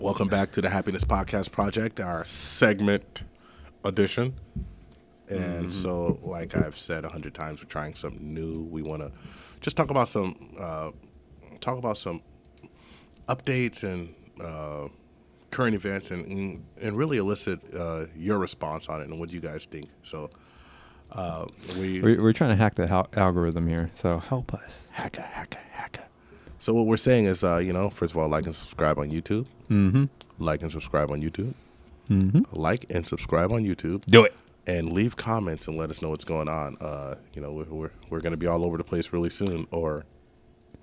Welcome back to the Happiness Podcast Project, our segment edition. And so, like I've said 100 times, we're trying something new. We want to just talk about some updates and current events, and really elicit your response on it and what you guys think. So, we're trying to hack the algorithm here, so help us. Hacker. So what we're saying is, first of all, like and subscribe on YouTube. Mm-hmm. Like and subscribe on YouTube. Mm-hmm. Like and subscribe on YouTube. Do it. And leave comments and let us know what's going on. We're going to be all over the place really soon, or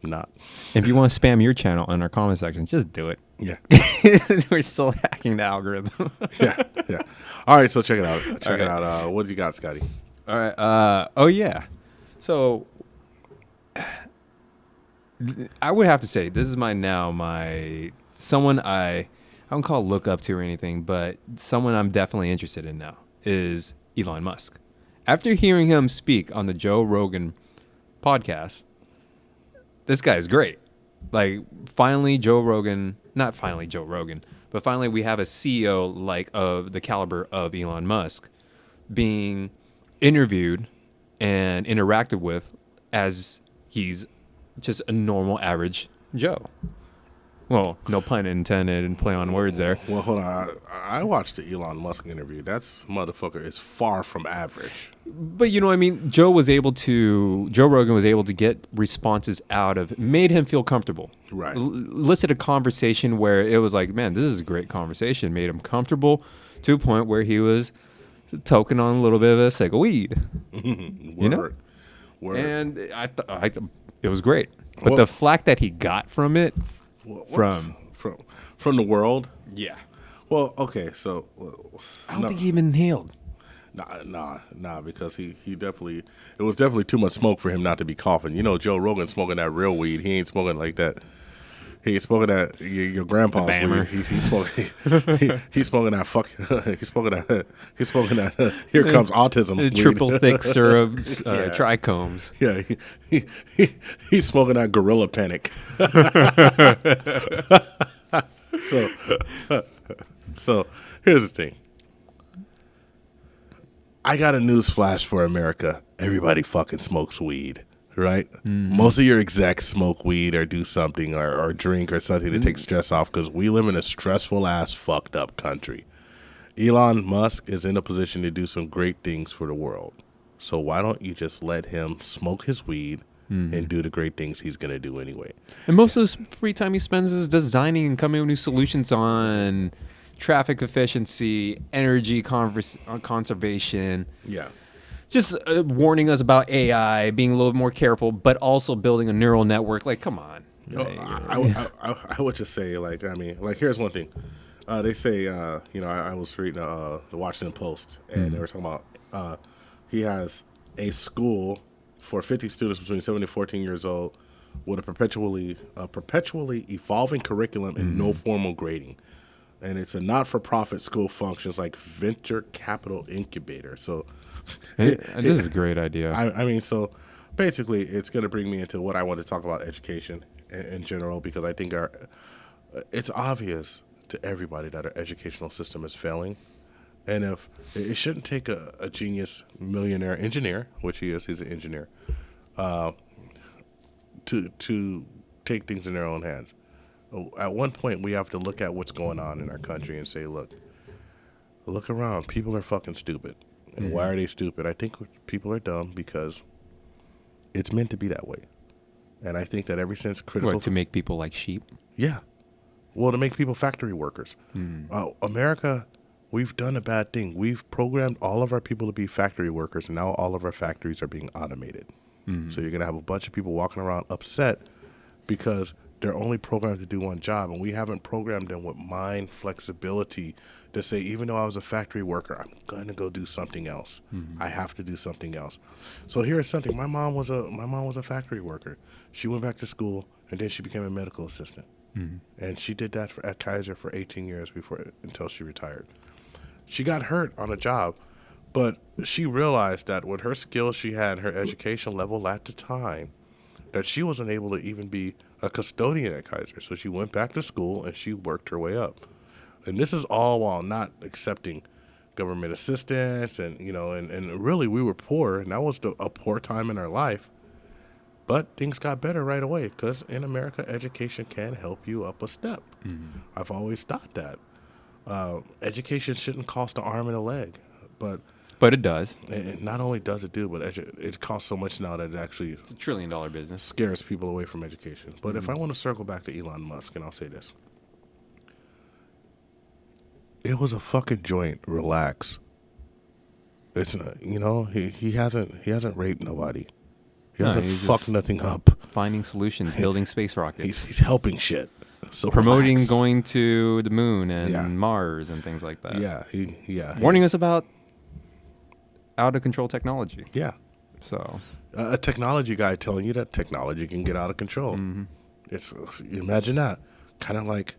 not. If you want to spam your channel in our comment section, just do it. Yeah. We're still hacking the algorithm. yeah. All right, so check it out. Check it out. What do you got, Scotty? All right. Oh, yeah. So I would have to say this is someone I don't call look up to or anything, but someone I'm definitely interested in now is Elon Musk. After hearing him speak on the Joe Rogan podcast, this guy is great. Like, finally we have a CEO of the caliber of Elon Musk being interviewed and interacted with as he's just a normal average Joe. Well, no pun intended and play on words there. Well, hold on. I watched the Elon Musk interview. That motherfucker is far from average. But you know what I mean? Joe Rogan was able to get responses out of, made him feel comfortable. Right. Listed a conversation where it was like, man, this is a great conversation. Made him comfortable to a point where he was toking on a little bit of a cig of weed. You know? Word. And it was great. But the flack that he got from it, from the world. Yeah. Well, okay, so I don't think he even inhaled. Nah, because he definitely, it was definitely too much smoke for him not to be coughing. You know, Joe Rogan smoking that real weed. He ain't smoking like that. He ain't smoking that your grandpa's weed. He's smoking. He's smoking that fuck. He's smoking that. Here comes autism. Weed. Triple thick syrups, trichomes. Yeah, he's smoking that gorilla panic. So here's the thing. I got a news flash for America. Everybody fucking smokes weed, right? Mm-hmm. Most of your execs smoke weed or do something or drink or something to take stress off, because we live in a stressful ass fucked up country. Elon Musk is in a position to do some great things for the world. So why don't you just let him smoke his weed and do the great things he's going to do anyway? And most of his free time he spends is designing and coming up with new solutions on traffic efficiency, energy conservation. Yeah. Just warning us about AI, being a little more careful, but also building a neural network. Like, come on. I would just say, here's one thing. They say, I was reading the Washington Post, and they were talking about he has a school for 50 students between 7 and 14 years old with a perpetually evolving curriculum and no formal grading. And it's a not-for-profit school, functions like venture capital incubator. So this is a great idea. So basically it's going to bring me into what I want to talk about, education in general, because I think it's obvious to everybody that our educational system is failing. And if it shouldn't take a genius millionaire engineer, which he's an engineer, to take things in their own hands. At one point, we have to look at what's going on in our country and say, look around. People are fucking stupid. And why are they stupid? I think people are dumb because it's meant to be that way. And I think that ever since critical... What, to make people like sheep? Yeah. Well, to make people factory workers. America, we've done a bad thing. We've programmed all of our people to be factory workers, and now all of our factories are being automated. So you're going to have a bunch of people walking around upset because they're only programmed to do one job, and we haven't programmed them with mind flexibility to say, even though I was a factory worker, I'm going to go do something else. I have to do something else. So here's something. My mom was a factory worker. She went back to school, and then she became a medical assistant. And she did that at Kaiser for 18 years until she retired. She got hurt on a job, but she realized that with her skills she had, her education level at the time, that she wasn't able to even be a custodian at Kaiser. So she went back to school and she worked her way up. And this is all while not accepting government assistance. And, you know, and really we were poor. And that was a poor time in our life. But things got better right away because in America, education can help you up a step. Mm-hmm. I've always thought that. Education shouldn't cost an arm and a leg. But it does. And not only does it do, but it costs so much now that it actually... It's $1 trillion business. Scares people away from education. But if I want to circle back to Elon Musk, and I'll say this. It was a fucking joint. Relax. It's, you know, he hasn't raped nobody. He hasn't fucked nothing up. Finding solutions, building space rockets. He's helping shit. So promoting relax. Going to the moon and Mars and things like that. Yeah. Warning us about out of control technology. Yeah. So a technology guy telling you that technology can get out of control. Mm-hmm. It's imagine that. Kind of like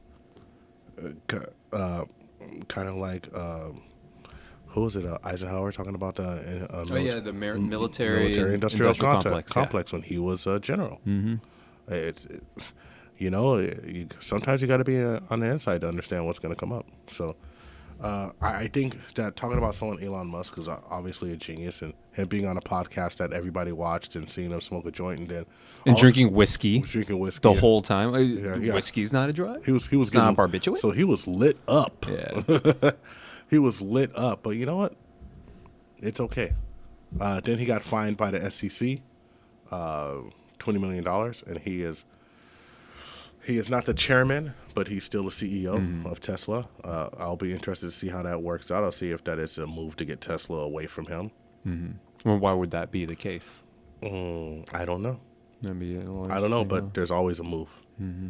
who was it? Eisenhower talking about the military industrial complex when he was a general. Mm-hmm. Sometimes you got to be on the inside to understand what's going to come up. So I think that talking about someone Elon Musk is obviously a genius, and him being on a podcast that everybody watched and seeing him smoke a joint and drinking whiskey the whole time. Whiskey's not a drug. He was not a barbiturate. So he was lit up. Yeah. He was lit up, but you know what? It's okay. Then he got fined by the SEC, $20 million, and he is not the chairman, but he's still the CEO of Tesla. I'll be interested to see how that works out. I'll see if that is a move to get Tesla away from him. Mm-hmm. Well, why would that be the case? I don't know. I don't know, but there's always a move. Mm-hmm.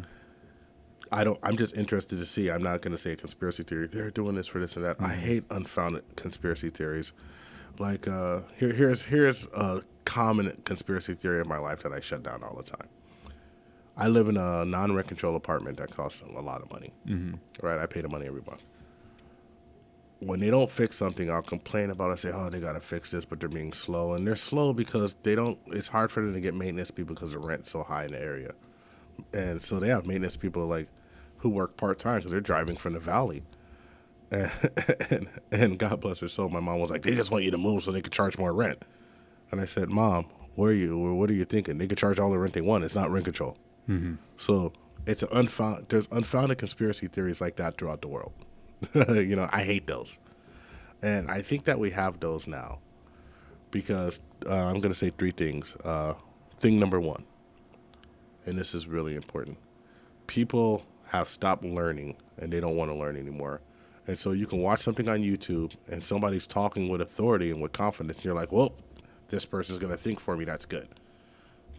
I'm just interested to see. I'm not going to say a conspiracy theory. They're doing this for this and that. Mm-hmm. I hate unfounded conspiracy theories. Like here's a common conspiracy theory in my life that I shut down all the time. I live in a non-rent control apartment that costs a lot of money. Mm-hmm. Right? I pay the money every month. When they don't fix something, I'll complain about it. I say, oh, they got to fix this, but they're being slow. And they're slow because it's hard for them to get maintenance people because the rent's so high in the area. And so they have maintenance people who work part-time because they're driving from the valley. And God bless her soul, my mom was like, they just want you to move so they could charge more rent. And I said, Mom, where are you? What are you thinking? They could charge all the rent they want. It's not rent control. Mm-hmm. So there's unfounded conspiracy theories like that throughout the world. I hate those. And I think that we have those now because I'm going to say three things. Thing number one, and this is really important. People have stopped learning and they don't want to learn anymore. And so you can watch something on YouTube and somebody's talking with authority and with confidence. And you're like, well, this person's going to think for me. That's good.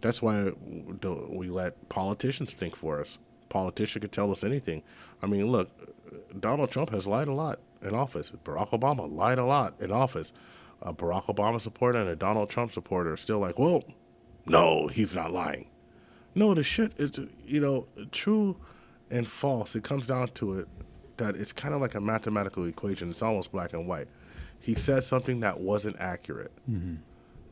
That's why we let politicians think for us. Politician could tell us anything. I mean, look, Donald Trump has lied a lot in office. Barack Obama lied a lot in office. A Barack Obama supporter and a Donald Trump supporter are still like, well, no, he's not lying. No, the shit is, true and false. It comes down to it that it's kind of like a mathematical equation. It's almost black and white. He said something that wasn't accurate. Mm-hmm.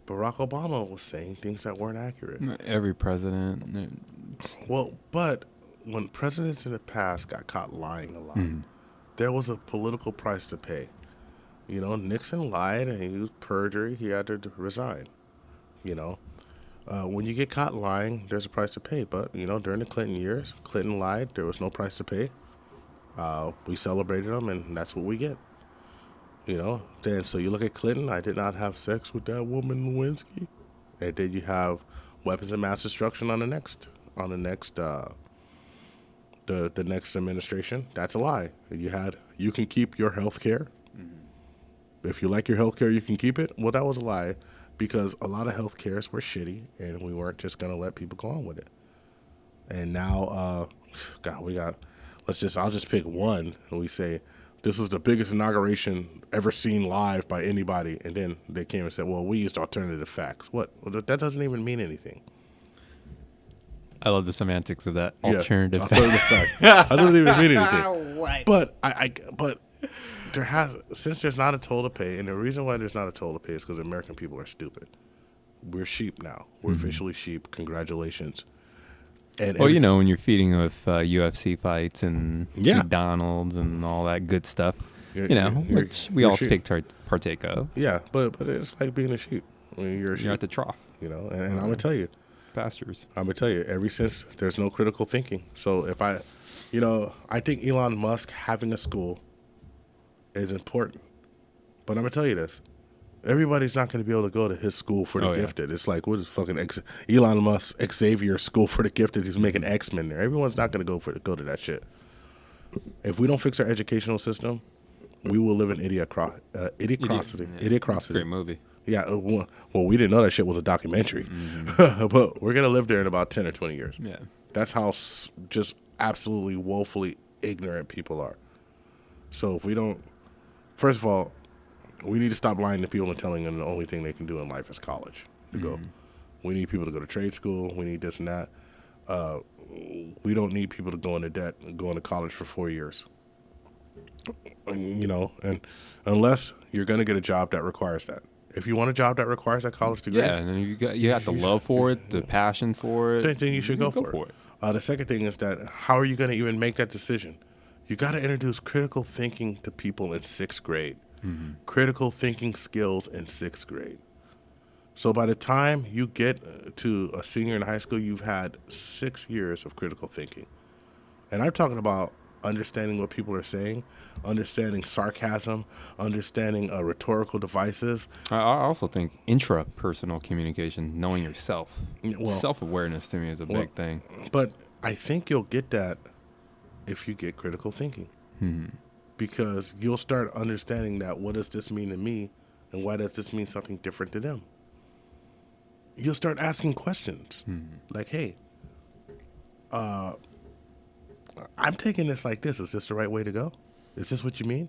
Barack Obama was saying things that weren't accurate. Every president. Well, but when presidents in the past got caught lying a lot, there was a political price to pay. Nixon lied and he was perjury. He had to resign. When you get caught lying, there's a price to pay. But, during the Clinton years, Clinton lied. There was no price to pay. We celebrated him, and that's what we get. Then so you look at Clinton. I did not have sex with that woman, Lewinsky. And then you have weapons of mass destruction on the next the next administration. That's a lie. You can keep your health care. Mm-hmm. If you like your health care, you can keep it. Well, that was a lie because a lot of health cares were shitty, and we weren't just going to let people go on with it. And now, I'll just pick one, and we say, this is the biggest inauguration ever seen live by anybody. And then they came and said, well, we used alternative facts. What? Well, that doesn't even mean anything. I love the semantics of that. Alternative fact. That doesn't even mean anything. What? But since there's not a toll to pay, and the reason why there's not a toll to pay is because American people are stupid. we're sheep now. We're officially sheep. Congratulations. And Well, when you're feeding with UFC fights and Yeah. McDonald's and all that good stuff, You're- which we you're all sheep. partake of. Yeah, but it's like being a sheep. I mean, you're a sheep. You're at the trough And I'm gonna tell you, pastures. ever since there's no critical thinking. So if I think Elon Musk having a school is important. But I'm gonna tell you this: everybody's not gonna be able to go to his school for the gifted. It's like what is fucking Elon Musk Xavier School for the Gifted? He's making X-Men there. Everyone's not gonna go to that shit. If we don't fix our educational system, we will live in idiocracy. Great movie. Yeah, well, we didn't know that shit was a documentary, but we're gonna live there in about 10 or 20 years. Yeah. That's how just absolutely woefully ignorant people are. So if we don't, first of all, we need to stop lying to people and telling them the only thing they can do in life is college to go. We need people to go to trade school. We need this and that. We don't need people to go into debt and go into college for 4 years. And unless you're going to get a job that requires that. If you want a job that requires that college degree, Yeah, and then you have the love for it, the passion for it. then you should go for it. The second thing is that how are you going to even make that decision? You got to introduce critical thinking to people in 6th grade. Critical thinking skills in 6th grade. So by the time you get to a senior in high school, you've had 6 years of critical thinking. And I'm talking about understanding what people are saying, understanding sarcasm, understanding rhetorical devices. I also think intrapersonal communication, knowing yourself. Well, self-awareness to me is a big thing. But I think you'll get that if you get critical thinking. Because you'll start understanding that what does this mean to me and why does this mean something different to them? You'll start asking questions like, hey, I'm taking this like this. Is this the right way to go? Is this what you mean?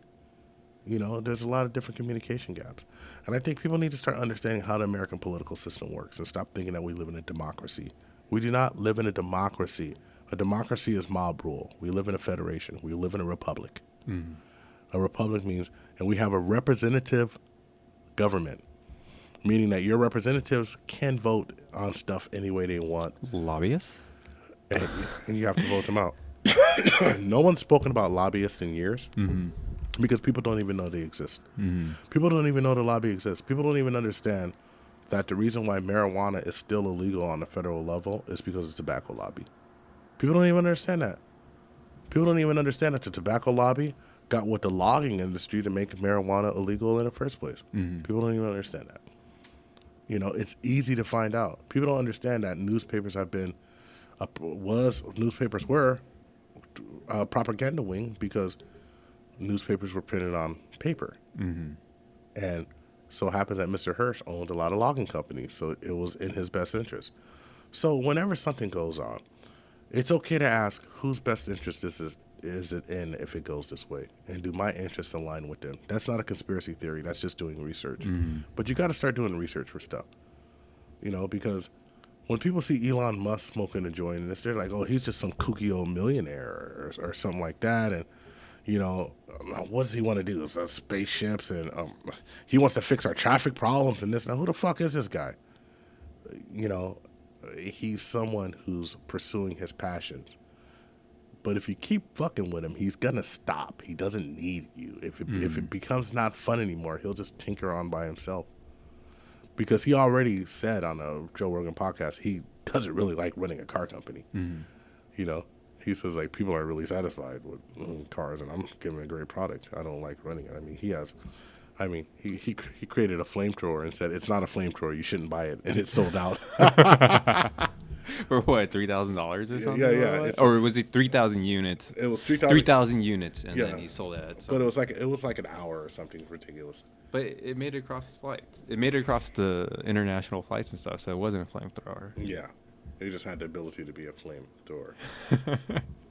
There's a lot of different communication gaps. And I think people need to start understanding how the American political system works and stop thinking that we live in a democracy. We do not live in a democracy. A democracy is mob rule. We live in a federation. We live in a republic. A republic means, and we have a representative government, meaning that your representatives can vote on stuff any way they want. Lobbyists? And you have to vote them out. No one's spoken about lobbyists in years because people don't even know they exist. People don't even know the lobby exists. People don't even understand that the reason why marijuana is still illegal on the federal level is because of the tobacco lobby. People don't even understand that. People don't even understand that the tobacco lobby got with the logging industry to make marijuana illegal in the first place. People don't even understand that. It's easy to find out. People don't understand that newspapers were a propaganda wing because newspapers were printed on paper. And so it happened that Mr. Hirsch owned a lot of logging companies, so it was in his best interest. So whenever something goes on, it's okay to ask whose best interest is it in if it goes this way, and do my interests align with them? That's not a conspiracy theory. That's just doing research. But you got to start doing research for stuff, because when people see Elon Musk smoking a joint, and they're like, oh, he's just some kooky old millionaire or something like that, and what does he want to do? Spaceships, and he wants to fix our traffic problems and this. Now, who the fuck is this guy? He's someone who's pursuing his passions. But if you keep fucking with him, he's going to stop. He doesn't need you. If it becomes not fun anymore, he'll just tinker on by himself. Because he already said on a Joe Rogan podcast, he doesn't really like running a car company. He says, like, people aren't really satisfied with cars, and I'm giving a great product. I don't like running it. He created a flamethrower and said, it's not a flamethrower. You shouldn't buy it. And it sold out. For what, $3,000 or something? Yeah. Or was it 3,000 units? It was 3,000. 3,000 units, and then he sold it. But it was like an hour or something ridiculous. But it made it across flights. It made it across the international flights and stuff, so it wasn't a flamethrower. Yeah. He just had the ability to be a flamethrower.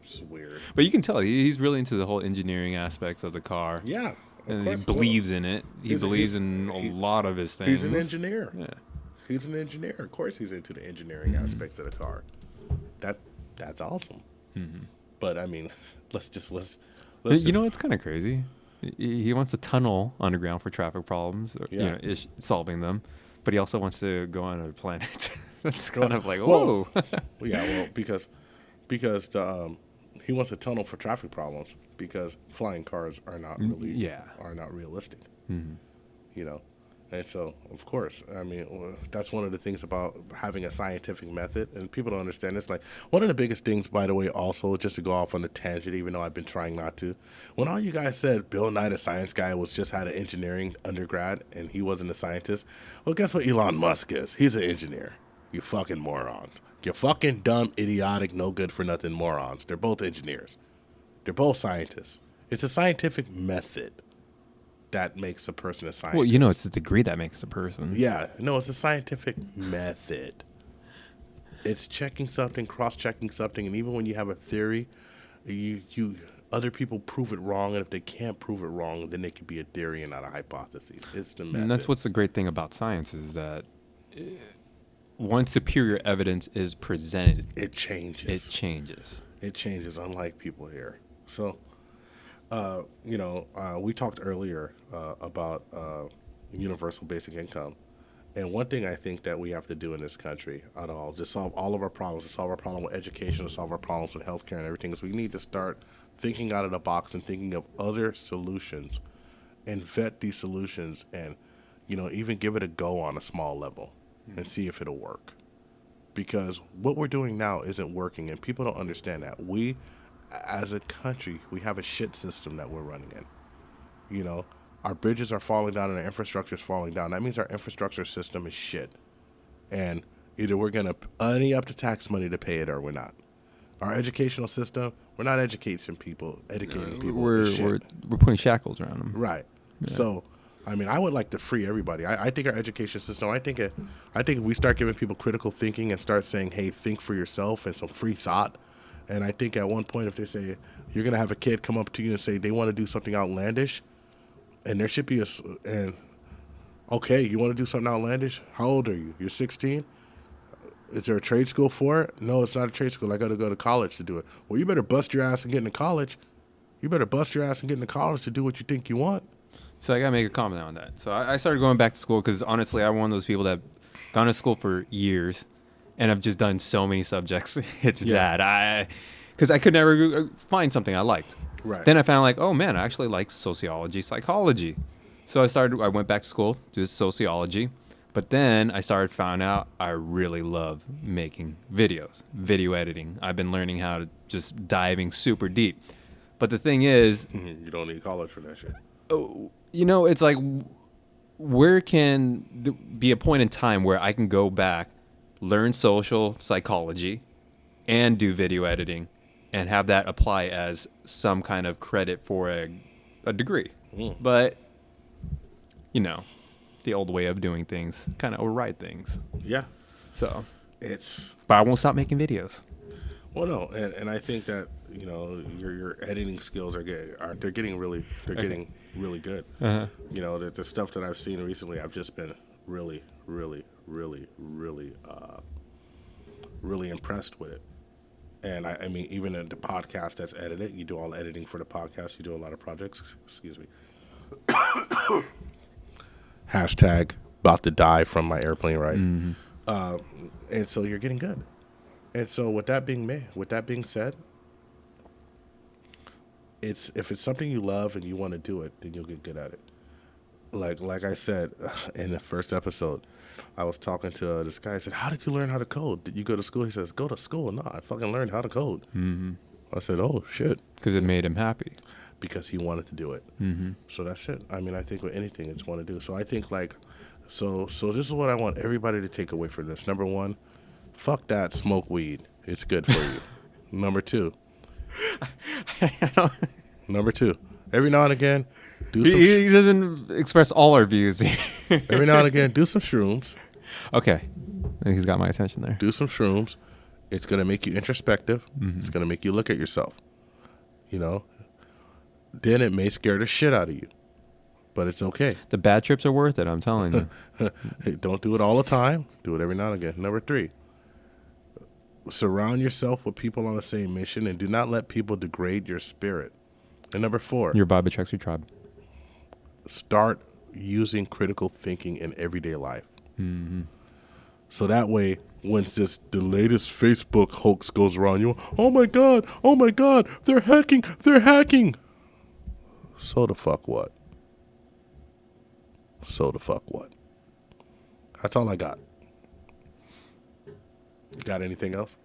It's weird. But you can tell he's really into the whole engineering aspects of the car. Yeah. And he believes in it. He believes in a lot of his things. He's an engineer. Yeah. He's an engineer. Of course he's into the engineering aspects of the car. That's awesome. But let's it's kind of crazy. He wants a tunnel underground for traffic problems, solving them. but he also wants to go on other planets. That's kind of like, Well, whoa. because he wants a tunnel for traffic problems because flying cars are not realistic. You know, and so of course, I mean, that's one of the things about having a scientific method, and people don't understand this. Like one of the biggest things, by the way, also just to go off on a tangent, even though I've been trying not to. When all you guys said Bill Nye, the science guy, had an engineering undergrad and he wasn't a scientist, well, guess what Elon Musk is? He's an engineer. You fucking morons. You fucking dumb, idiotic, no good for nothing morons. They're both engineers. They're both scientists. It's a scientific method that makes a person a scientist. Well, you know, it's the degree that makes the person. Yeah, no, it's a scientific method. It's checking something, cross-checking something, and even when you have a theory, you other people prove it wrong, and if they can't prove it wrong, then it could be a theory and not a hypothesis. It's the method. And that's what's the great thing about science is that once superior evidence is presented, it changes. It changes, unlike people here. So, we talked earlier about universal basic income. And one thing I think that we have to do in this country at all, to solve all of our problems, to solve our problem with education, to solve our problems with healthcare and everything, is we need to start thinking out of the box and thinking of other solutions and vet these solutions and, even give it a go on a small level and see if it'll work. Because what we're doing now isn't working, and people don't understand that. We, as a country, we have a shit system that we're running in. Our bridges are falling down and our infrastructure is falling down. That means our infrastructure system is shit. And either we're going to ante up the tax money to pay it or we're not. Our educational system, we're not educating people. We're putting shackles around them. Right. Yeah. So, I mean, I would like to free everybody. I think our education system, I think if we start giving people critical thinking and start saying, hey, think for yourself and some free thought. And I think at one point if they say, you're going to have a kid come up to you and say they want to do something outlandish, and there should be okay, you want to do something outlandish? How old are you? You're 16? Is there a trade school for it? No, it's not a trade school. I got to go to college to do it. Well, you better bust your ass and get into college. You better bust your ass and get into college to do what you think you want. So I got to make a comment on that. So I started going back to school because honestly, I'm one of those people that gone to school for years and I've just done so many subjects. It's bad. Because I could never find something I liked. Right. Then I found like, oh man, I actually like sociology, psychology. So I went back to school, did sociology, but then I found out I really love making videos, video editing. I've been learning how to just diving super deep. But the thing is, you don't need college for that shit. It's like, where can be a point in time where I can go back, learn social psychology, and do video editing, and have that apply as some kind of credit for a degree. But, the old way of doing things kind of override things. Yeah. So, but I won't stop making videos. Well, no, and I think that your editing skills are getting really good. Uh-huh. The stuff that I've seen recently, I've just been really impressed with it. And I mean, even in the podcast that's edited, you do all the editing for the podcast. You do a lot of projects. Excuse me. Hashtag about to die from my airplane ride. Mm-hmm. And so you're getting good. And so with that being said, if it's something you love and you want to do it, then you'll get good at it. Like I said in the first episode, I was talking to this guy. I said, how did you learn how to code? Did you go to school? He says, go to school. No, I fucking learned how to code. Mm-hmm. I said, oh, shit. Because it made him happy. Because he wanted to do it. Mm-hmm. So that's it. I mean, I think with anything, it's want to do. So I think so this is what I want everybody to take away from this. Number one, fuck that, smoke weed. It's good for you. Number two, every now and again, he doesn't express all our views here. Every now and again, do some shrooms. Okay. He's got my attention there. Do some shrooms. It's going to make you introspective. Mm-hmm. It's going to make you look at yourself. Then it may scare the shit out of you. But it's okay. The bad trips are worth it, I'm telling you. Hey, don't do it all the time. Do it every now and again. Number three, surround yourself with people on the same mission and do not let people degrade your spirit. And number four, your vibe attracts your tribe. Start using critical thinking in everyday life. So that way, when the latest Facebook hoax goes around, you, oh my God, they're hacking. So the fuck what? That's all I got. You got anything else?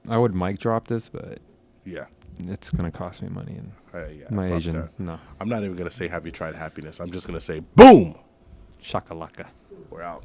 I would mic drop this, but Yeah. it's gonna cost me money, and Yeah, my fuck agent, that. no. I'm not even going to say, have you tried happiness? I'm just going to say, boom! Shakalaka. We're out.